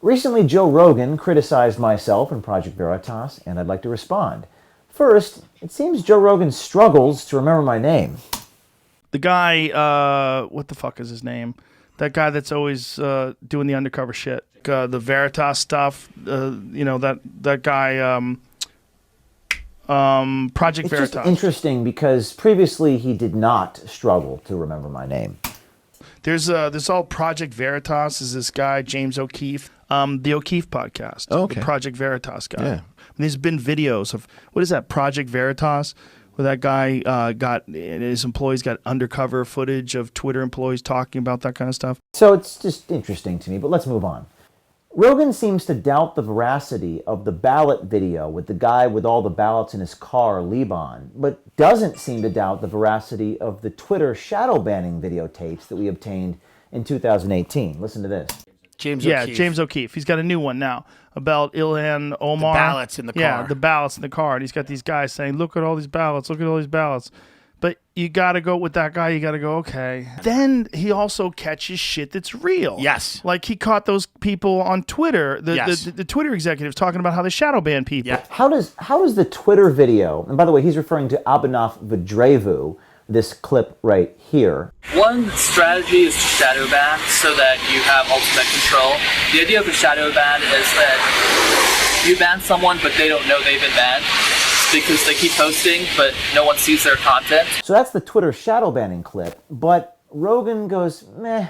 Recently, Joe Rogan criticized myself and Project Veritas, and I'd like to respond. First, it seems Joe Rogan struggles to remember my name. The guy, what the fuck is his name? That guy that's always doing the undercover shit. The Veritas stuff, that guy, Project Veritas. It's just interesting because previously he did not struggle to remember my name. There's all Project Veritas is this guy, James O'Keefe, the O'Keefe podcast. Oh, okay. The Project Veritas guy. Yeah. And there's been videos of, what is that, Project Veritas? Where that guy his employees got undercover footage of Twitter employees talking about that kind of stuff. So it's just interesting to me, but let's move on. Rogan seems to doubt the veracity of the ballot video with the guy with all the ballots in his car, Liban, but doesn't seem to doubt the veracity of the Twitter shadow banning videotapes that we obtained in 2018. Listen to this. James O'Keefe. James O'Keefe. He's got a new one now about Ilhan Omar. The ballots in the car. Yeah, the ballots in the car. And he's got these guys saying, look at all these ballots, look at all these ballots. But you got to go with that guy. You got to go, okay. Then he also catches shit that's real. Yes. Like he caught those people on Twitter, the Twitter executives talking about how they shadow ban people. Yeah. How does the Twitter video, and by the way, he's referring to Abhinav Vedrevu, this clip right here. One strategy is to shadow ban so that you have ultimate control. The idea of the shadow ban is that you ban someone but they don't know they've been banned because they keep posting but no one sees their content. So that's the Twitter shadow banning clip, but Rogan goes meh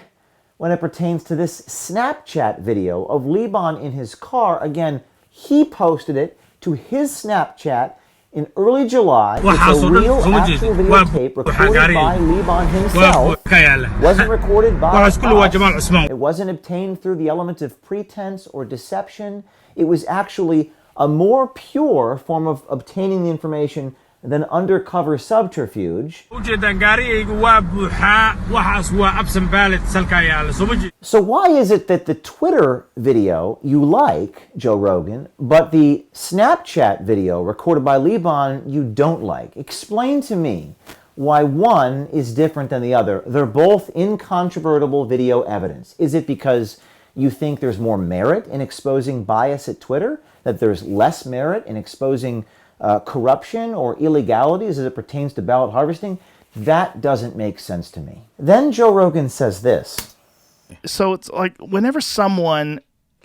when it pertains to this Snapchat video of Liban in his car. Again, he posted it to his Snapchat in early July. It's a real actual videotape recorded by Liban himself. Wasn't recorded by us. It wasn't obtained through the element of pretense or deception. It was actually a more pure form of obtaining the information than undercover subterfuge. So why is it that the Twitter video you like, Joe Rogan, but the Snapchat video recorded by Liban you don't like? Explain to me why one is different than the other. They're both incontrovertible video evidence. Is it because you think there's more merit in exposing bias at Twitter? That there's less merit in exposing corruption or illegalities as it pertains to ballot harvesting? That doesn't make sense to me. Then Joe Rogan says this. So it's like whenever someone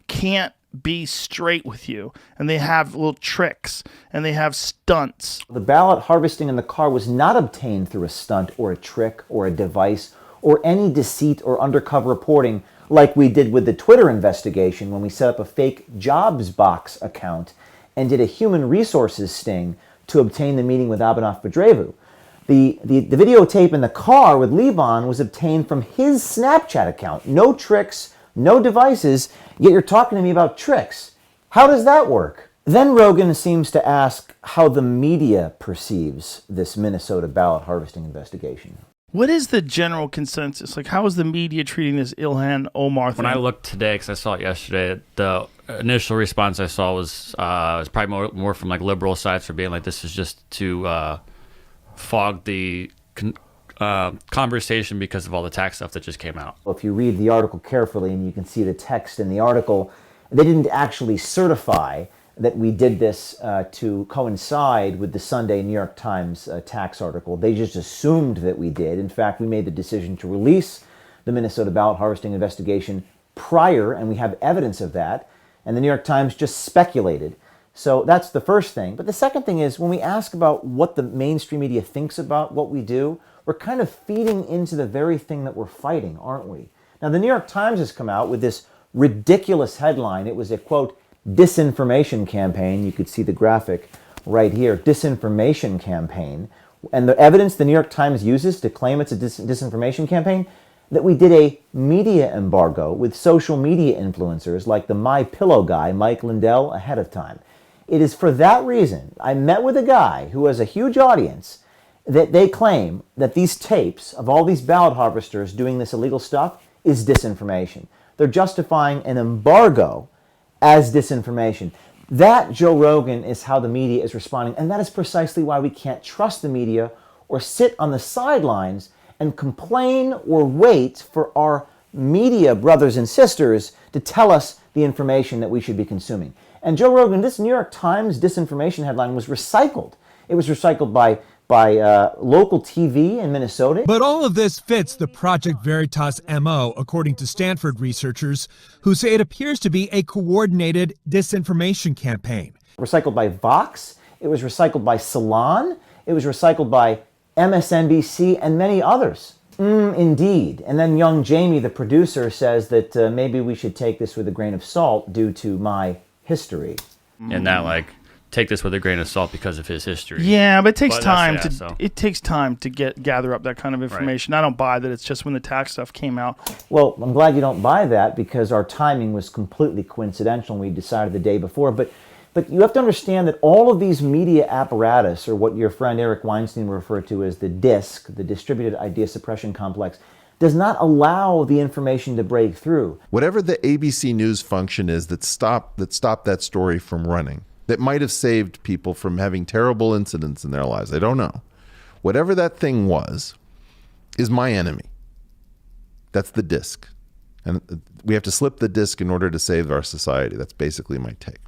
can't be straight with you and they have little tricks and they have stunts. The ballot harvesting in the car was not obtained through a stunt or a trick or a device or any deceit or undercover reporting like we did with the Twitter investigation when we set up a fake Jobs Box account and did a human resources sting to obtain the meeting with Abhinav Vedrevu. The videotape in the car with Liban was obtained from his Snapchat account. No tricks, no devices, yet you're talking to me about tricks. How does that work? Then Rogan seems to ask how the media perceives this Minnesota ballot harvesting investigation. What is the general consensus? Like, how is the media treating this Ilhan Omar thing? When I looked today, because I saw it yesterday, the initial response I saw was probably more from like liberal sides for being like, this is just to fog the conversation because of all the tax stuff that just came out. Well, if you read the article carefully and you can see the text in the article, they didn't actually certify that we did this to coincide with the Sunday New York Times tax article. They just assumed that we did. In fact, we made the decision to release the Minnesota ballot harvesting investigation prior, and we have evidence of that, and the New York Times just speculated. So that's the first thing. But the second thing is, when we ask about what the mainstream media thinks about what we do, we're kind of feeding into the very thing that we're fighting, aren't we? Now, the New York Times has come out with this ridiculous headline. It was a, quote, disinformation campaign. You could see the graphic right here, disinformation campaign. And the evidence the New York Times uses to claim it's a disinformation campaign, that we did a media embargo with social media influencers like the My Pillow guy, Mike Lindell, ahead of time. It is for that reason I met with a guy who has a huge audience that they claim that these tapes of all these ballot harvesters doing this illegal stuff is disinformation. They're justifying an embargo as disinformation. That, Joe Rogan, is how the media is responding, and that is precisely why we can't trust the media or sit on the sidelines and complain or wait for our media brothers and sisters to tell us the information that we should be consuming. And Joe Rogan, this New York Times disinformation headline was recycled. It was recycled by local TV in Minnesota. But all of this fits the Project Veritas MO, according to Stanford researchers, who say it appears to be a coordinated disinformation campaign. Recycled by Vox, it was recycled by Salon, it was recycled by MSNBC and many others. Indeed. And then young Jamie, the producer, says that maybe we should take this with a grain of salt due to my history. And not like take this with a grain of salt because of his history. Yeah, but it takes But time that's- to yeah, so. it takes time to gather up that kind of information. I don't buy that it's just when the tax stuff came out. Well, I'm glad you don't buy that because our timing was completely coincidental and we decided the day before. But you have to understand that all of these media apparatus, or what your friend Eric Weinstein referred to as the DISC, the Distributed Idea Suppression Complex, does not allow the information to break through. Whatever the ABC News function is that stopped that story from running, that might have saved people from having terrible incidents in their lives, I don't know. Whatever that thing was, is my enemy. That's the DISC. And we have to slip the DISC in order to save our society. That's basically my take.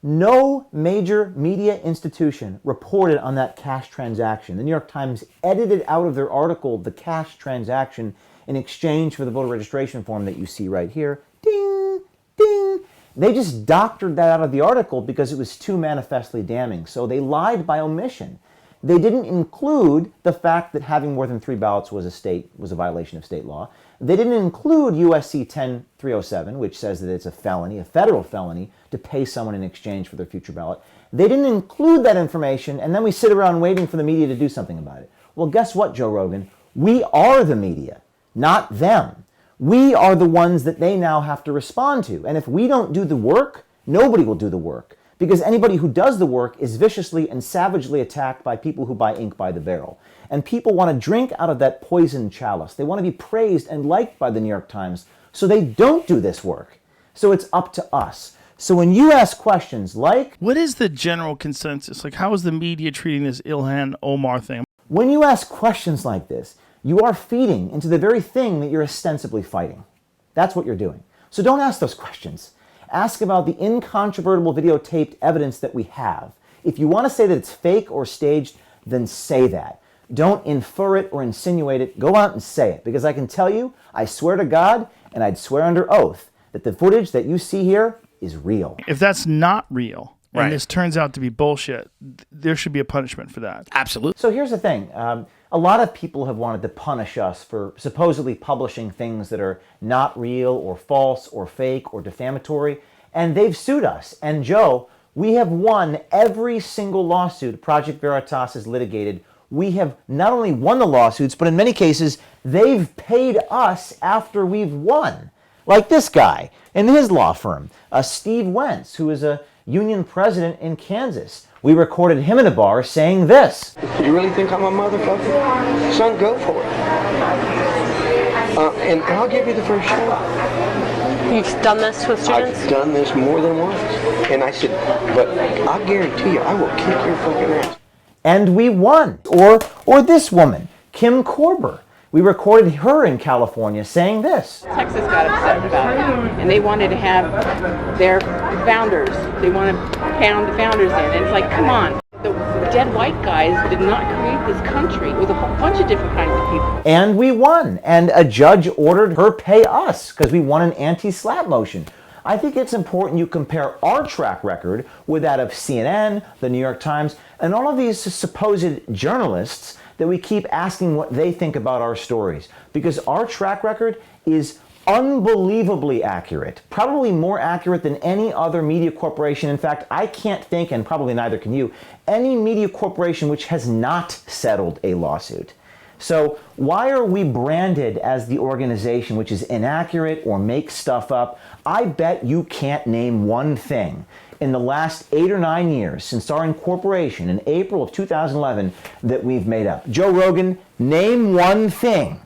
No major media institution reported on that cash transaction. The New York Times edited out of their article the cash transaction in exchange for the voter registration form that you see right here. Ding, ding. They just doctored that out of the article because it was too manifestly damning. So they lied by omission. They didn't include the fact that having more than 3 ballots was a violation of state law. They didn't include USC 10307, which says that it's a felony, a federal felony, to pay someone in exchange for their future ballot. They didn't include that information, and then we sit around waiting for the media to do something about it. Well, guess what, Joe Rogan? We are the media, not them. We are the ones that they now have to respond to. And if we don't do the work, nobody will do the work. Because anybody who does the work is viciously and savagely attacked by people who buy ink by the barrel. And people want to drink out of that poisoned chalice. They want to be praised and liked by the New York Times, so they don't do this work. So it's up to us. So when you ask questions like, What is the general consensus? Like, how is the media treating this Ilhan Omar thing? when you ask questions like this, you are feeding into the very thing that you're ostensibly fighting. That's what you're doing. So don't ask those questions. Ask about the incontrovertible videotaped evidence that we have. If you want to say that it's fake or staged, then say that. Don't infer it or insinuate it. Go out and say it. Because I can tell you, I swear to God, and I'd swear under oath, that the footage that you see here is real. If that's not real, Right. and this turns out to be bullshit, there should be a punishment for that. Absolutely. So here's the thing. A lot of people have wanted to punish us for supposedly publishing things that are not real or false or fake or defamatory, and they've sued us. And Joe, we have won every single lawsuit Project Veritas has litigated. We have not only won the lawsuits, but in many cases, they've paid us after we've won. Like this guy in his law firm, Steve Wentz, who is a union president in Kansas. We recorded him in a bar saying this. You really think I'm a motherfucker? Son, go for it. And I'll give you the first shot. You've done this with students? I've done this more than once. And I said, but I'll guarantee you, I will kick your fucking ass. And we won. Or this woman, Kim Korber. We recorded her in California saying this. Texas got upset about it, and they wanted to have their founders. They want to pound the founders in. And it's like, come on. The dead white guys did not create this country with a whole bunch of different kinds of people. And we won. And a judge ordered her pay us because we won an anti-SLAPP motion. I think it's important you compare our track record with that of CNN, the New York Times, and all of these supposed journalists that we keep asking what they think about our stories. Because our track record is unbelievably accurate, probably more accurate than any other media corporation. In fact, I can't think, and probably neither can you, any media corporation which has not settled a lawsuit. So why are we branded as the organization which is inaccurate or makes stuff up? I bet you can't name one thing in the last 8 or 9 years since our incorporation in April of 2011 that we've made up. Joe Rogan, name one thing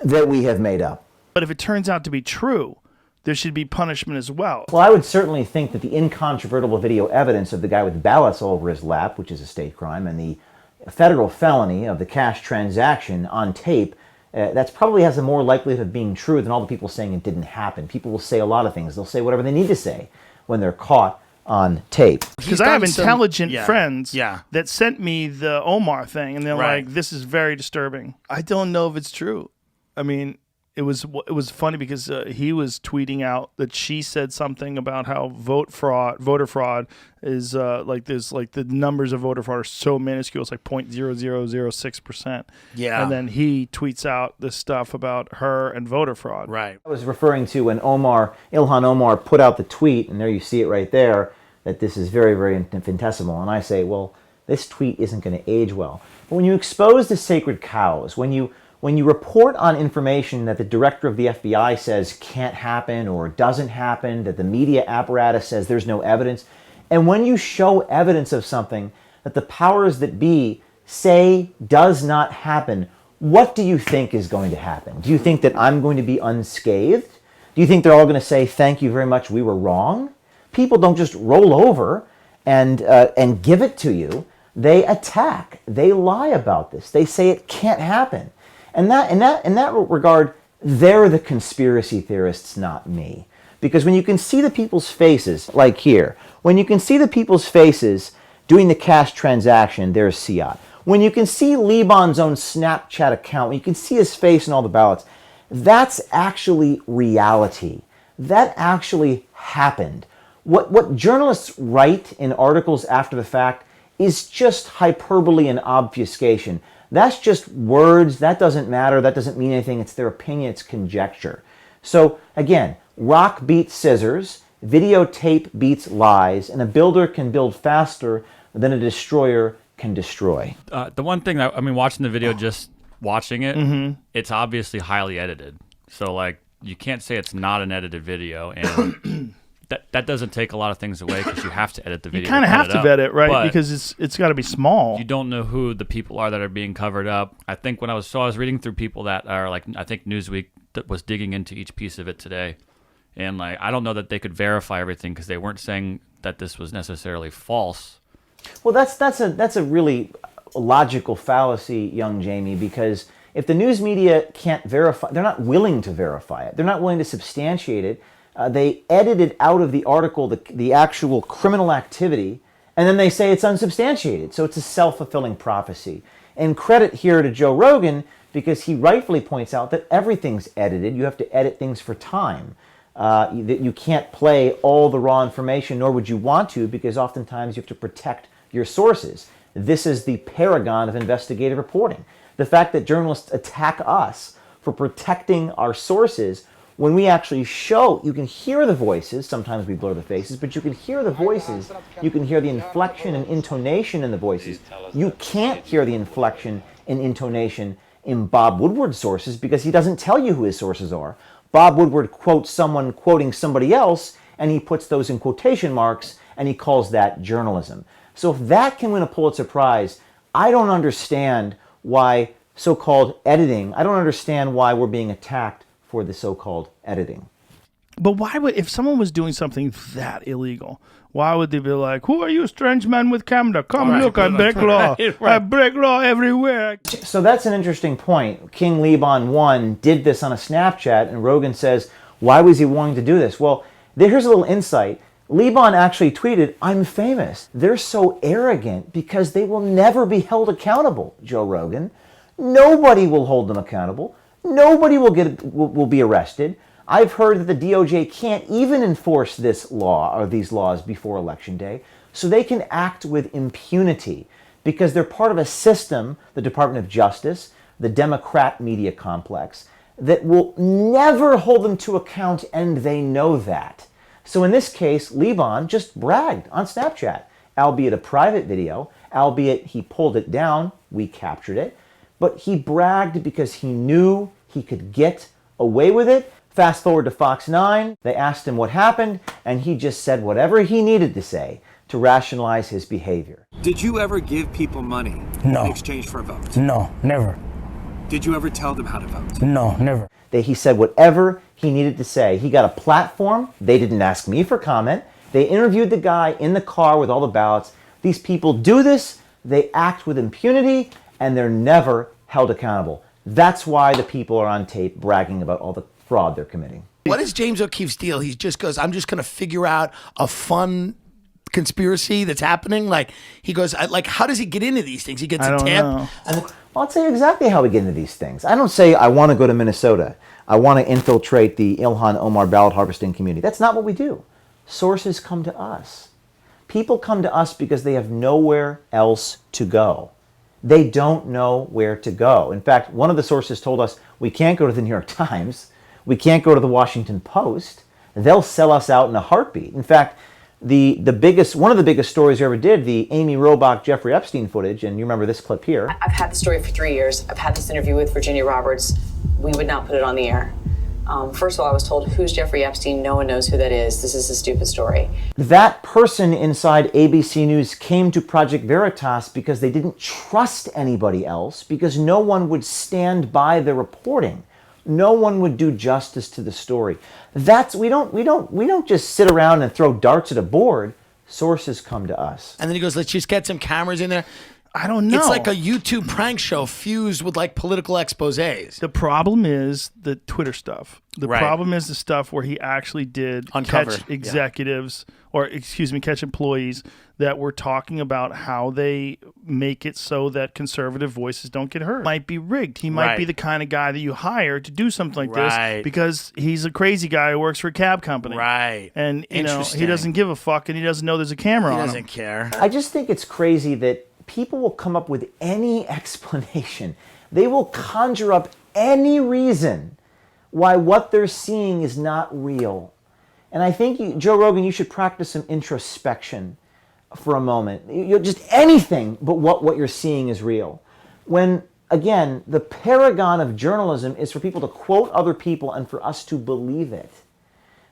that we have made up. But if it turns out to be true, there should be punishment as well. Well, I would certainly think that the incontrovertible video evidence of the guy with ballots all over his lap, which is a state crime, and the federal felony of the cash transaction on tape that's probably has a more likelihood of being true than all the people saying it didn't happen. People will say a lot of things. They'll say whatever they need to say when they're caught on tape. Because I have intelligent friends that sent me the Omar thing, and they're like, "This is very disturbing." I don't know if it's true. I mean, it was funny because he was tweeting out that she said something about how voter fraud is the numbers of voter fraud are so minuscule. It's like 0.0006%. Yeah. And then he tweets out this stuff about her and voter fraud. Right. I was referring to when Ilhan Omar put out the tweet, and there you see it right there, that this is very, very infinitesimal. And I say, well, this tweet isn't going to age well. But when you expose the sacred cows, when you report on information that the director of the FBI says can't happen or doesn't happen, that the media apparatus says there's no evidence, and when you show evidence of something that the powers that be say does not happen, what do you think is going to happen? Do you think that I'm going to be unscathed? Do you think they're all going to say, thank you very much, we were wrong? People don't just roll over and give it to you. They attack. They lie about this. They say it can't happen. And in that regard, they're the conspiracy theorists, not me. Because when you can see the people's faces, like here, when you can see the people's faces doing the cash transaction, there's Siad. When you can see Liban's own Snapchat account, when you can see his face in all the ballots, that's actually reality. That actually happened. What journalists write in articles after the fact is just hyperbole and obfuscation. That's just words. That doesn't matter. That doesn't mean anything. It's their opinion. It's conjecture. So again, rock beats scissors, videotape beats lies, and a builder can build faster than a destroyer can destroy. The one thing that, I mean, watching the video, just watching it, it's obviously highly edited. So like, you can't say it's not an edited video, and that doesn't take a lot of things away because you have to edit the video. You kind of have to vet it, right? But because it's got to be small. You don't know who the people are that are being covered up. I think when I was reading through people that are like, I think Newsweek that was digging into each piece of it today, and like, I don't know that they could verify everything because they weren't saying that this was necessarily false. Well, that's a really logical fallacy, young Jamie, because if the news media can't verify, they're not willing to verify it. They're not willing to substantiate it. They edited out of the article the actual criminal activity, and then they say it's unsubstantiated. So it's a self-fulfilling prophecy. And credit here to Joe Rogan, because he rightfully points out that everything's edited. You have to edit things for time. That you can't play all the raw information, nor would you want to, because oftentimes you have to protect your sources. This is the paragon of investigative reporting. The fact that journalists attack us for protecting our sources, when we actually show, you can hear the voices, sometimes we blur the faces, but you can hear the voices, you can hear the inflection and intonation in the voices. You can't hear the inflection and intonation in Bob Woodward's sources because he doesn't tell you who his sources are. Bob Woodward quotes someone quoting somebody else, and he puts those in quotation marks, and he calls that journalism. So if that can win a Pulitzer Prize, I don't understand why so-called editing, I don't understand why we're being attacked for the so-called editing. But why would, if someone was doing something that illegal, why would they be like, who are you, strange man with camera? Come look, I break law. I break law everywhere. So that's an interesting point. King Liban 1 did this on a Snapchat, and Rogan says, why was he wanting to do this? Well, here's a little insight. Liban actually tweeted, I'm famous. They're so arrogant because they will never be held accountable, Joe Rogan. Nobody will hold them accountable. Nobody will be arrested. I've heard that the DOJ can't even enforce this law or these laws before Election Day, so they can act with impunity because they're part of a system, the Department of Justice, the Democrat media complex, that will never hold them to account, and they know that. So in this case, Liban just bragged on Snapchat, albeit a private video, albeit he pulled it down, we captured it, but he bragged because he knew he could get away with it. Fast forward to Fox 9, they asked him what happened, and he just said whatever he needed to say to rationalize his behavior. Did you ever give people money in exchange for a vote? No, never. Did you ever tell them how to vote? No, never. He said whatever he needed to say. He got a platform. They didn't ask me for comment. They interviewed the guy in the car with all the ballots. These people do this, they act with impunity, and they're never held accountable. That's why the people are on tape bragging about all the fraud they're committing. What is James O'Keefe's deal? He just goes, I'm just going to figure out a fun conspiracy that's happening. Like, he goes, like, how does he get into these things? He gets a tip. Well, I'll tell you exactly how we get into these things. I don't say I want to go to Minnesota. I want to infiltrate the Ilhan Omar ballot harvesting community. That's not what we do. Sources come to us. People come to us because they have nowhere else to go. They don't know where to go. In fact, one of the sources told us we can't go to the New York Times. We can't go to the Washington Post. They'll sell us out in a heartbeat. In fact, one of the biggest stories we ever did, the Amy Robach, Jeffrey Epstein footage, and you remember this clip here. I've had the story for 3 years. I've had this interview with Virginia Roberts. We would not put it on the air. First of all, I was told, who's Jeffrey Epstein? No one knows who that is. This is a stupid story. That person inside ABC News came to Project Veritas because they didn't trust anybody else, because no one would stand by the reporting. No one would do justice to the story. We don't just sit around and throw darts at a board. Sources come to us. And then he goes, let's just get some cameras in there. I don't know. It's like a YouTube prank show fused with like political exposés. The problem is the Twitter stuff. The problem is the stuff where he actually did catch executives catch employees that were talking about how they make it so that conservative voices don't get heard. Might be rigged. He might be the kind of guy that you hire to do something like this because he's a crazy guy who works for a cab company. Right. And he doesn't give a fuck, and he doesn't know there's a camera on him. He doesn't care. I just think it's crazy that people will come up with any explanation. They will conjure up any reason why what they're seeing is not real. And I think, Joe Rogan, you should practice some introspection for a moment. Just anything but what you're seeing is real. When, again, the paragon of journalism is for people to quote other people and for us to believe it.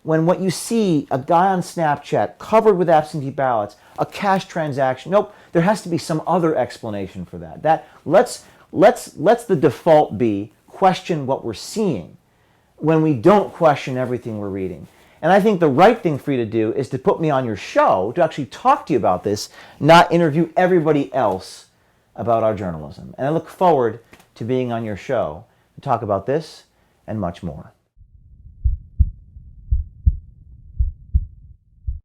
When what you see, a guy on Snapchat covered with absentee ballots, a cash transaction, nope, there has to be some other explanation for that. Let's the default be question what we're seeing when we don't question everything we're reading. And I think the right thing for you to do is to put me on your show to actually talk to you about this, not interview everybody else about our journalism. And I look forward to being on your show to talk about this and much more.